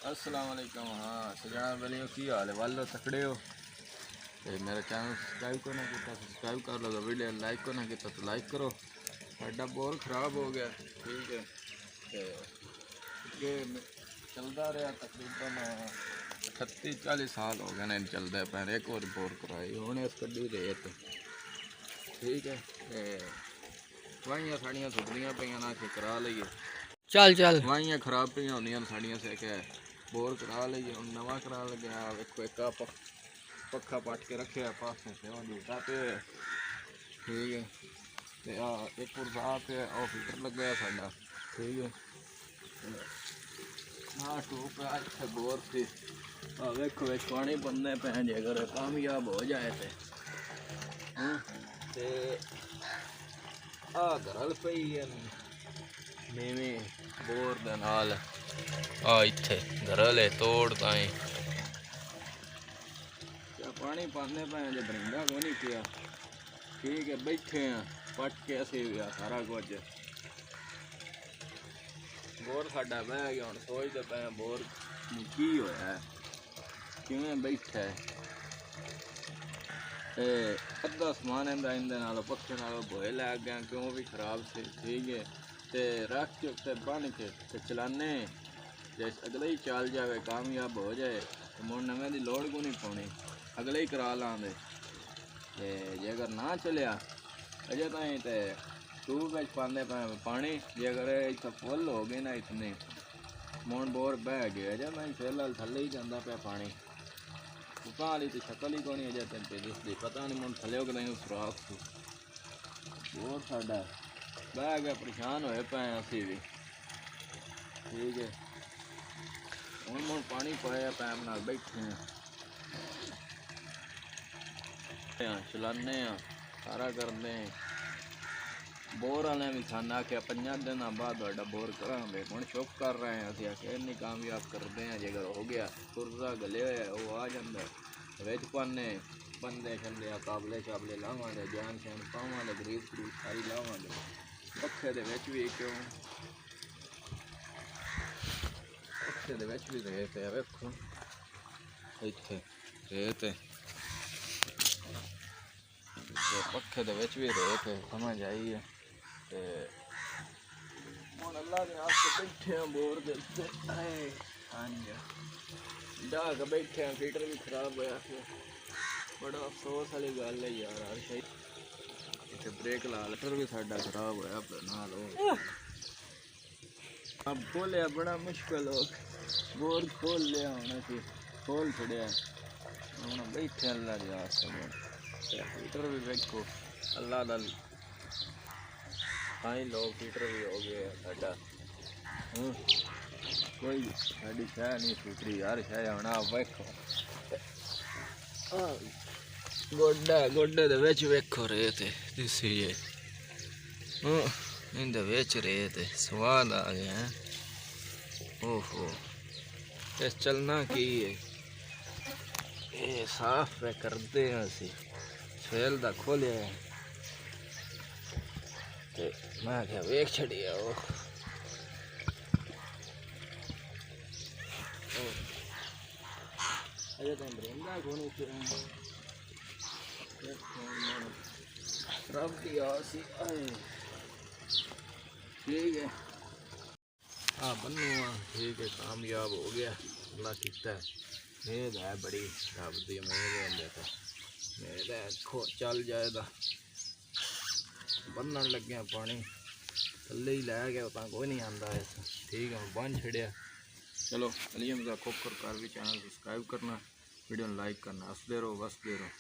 अस्सलाम वालेकुम। हाँ सजाना वाले की हाल है वालो तकड़े हो। तो मेरा चैनल सब्सक्राइब को ना किया सब्सक्राइब कर लो, वीडियो लाइक को ना किया तो लाइक करो। साडा बोर खराब हो गया, ठीक है। तो चलता रहा तकरीबन 38-40 साल हो गए नहीं चलता पैर। एक और बोर कराई हमने इस कड्डी रेत, ठीक है। वाइयां साड़ियाँ सुटदियाँ पे ना कि करा लीए, चल चल वाइयां खराब पे होंदियां साड़ियां से के बोर करा लीए। हम नवा करा लगे वेखो एक पक्खा पट के रखे पासे से झूठा पे, ठीक है। तो एक पुरजा पे और फिल्टर लग गया साडा, ठीक है। हाँ टूप है बोर से वेखो एक पानी बनने पे जे अगर कामयाब हो जाए तो गरल पई है नीवी बोर दे नाल। इत्थे गरल है तोड़ ताई पानी पाने पे जे बरिंदा को नहीं किया, ठीक है। बैठे हैं पट के असी सारा कुछ बोर साडा बह गया। हम सोचते पे बोर की होया किवें बैठा है। अद्धा समान इंदे नाल पक्खे नाल बोए लग गया क्यों भी खराब से, ठीक है। तो रख के उत्ते बन के ते चलाने जैसे अगले ही चल जाए कामयाब हो जाए तो मुड़ नवें की लोड़ को नहीं पानी, अगले ही करा लाँगे। जे अगर ना चलिया अजे ताईं तो ट्यूब में पाने पानी जे अगर इतना फुल हो गए ना इतने मुड़ बोर बह गए अजे मैं फिलहाल थले ही जाता पे पानी उका वाली तो शक्ल ही कौन अजे तेन पे दिसती पता नहीं मुड़ थले कि नहीं सुराख बोर साडा बह गया। परेशान होए पे असी भी, ठीक है। हम मुड़ पानी पाया पैप नाल बैठे हैं चलाने सारा करते हैं। बोर वाले भी सन आख्या 5 दिन बाद बोर करा हम शुभ कर रहे हैं। असं आख्या नहीं कामयाब करते हैं जे अगर हो गया पुरजा गले हो वो आ जाता बिच पाने बंदे छंदे काबले चाबले लावे जान शैन पावे गरीब गरीब सारी लावे पखे दे विच भी क्यों पखे दे विच भी रेत है वेखो इत्थे रेत है पखे दे विच भी रेत है समझ आई है। ਹੁਣ ਅੱਲਾ ਦੇ ਆਸਤੇ बैठे हैं बोर ਦੇ ਉੱਤੇ डाह के बैठे हैं। पीटर भी खराब होया बड़ा अफसोस वाली गल है यार। हर शे इतने ब्रेक ला लटर भी साडा खराब होया नाल अब खोलिया बड़ा मुश्किल हो बोर खोल लिया होना सी खोल छड़िया हम बैठे अल्लाह के आसते। पीटर भी देखो अल्लाह दा हाँ लोग पीटर भी हो गए साडा कोई साड़ी शह नहीं सुथरी यार शह होना वेखो गोडा गोडे दे विच वेखो रेत दिसी जे इंदे विच रेत स्वाद आ गया है। ओहो इस चलना की है ये साफ पे करते हैं असी सवेल दा खोलिया ते मैं क्या वेख छड़िया वो अरे तुम बरिंदा को नहीं रब की आसी आए, ठीक है। हाँ बन्नू ठीक है कामयाब हो गया अल्लाह किता है। मेद है बड़ी रब की मेद है मेद है खो चल जाएगा बन्नन लगे पानी थले ही लै गया तो कोई नहीं आता ऐसा, ठीक है। बन छड़िया चलो अली हमजा खोखर कार भी चैनल सब्सक्राइब करना वीडियो लाइक करना हंसते रहो बसते रहो।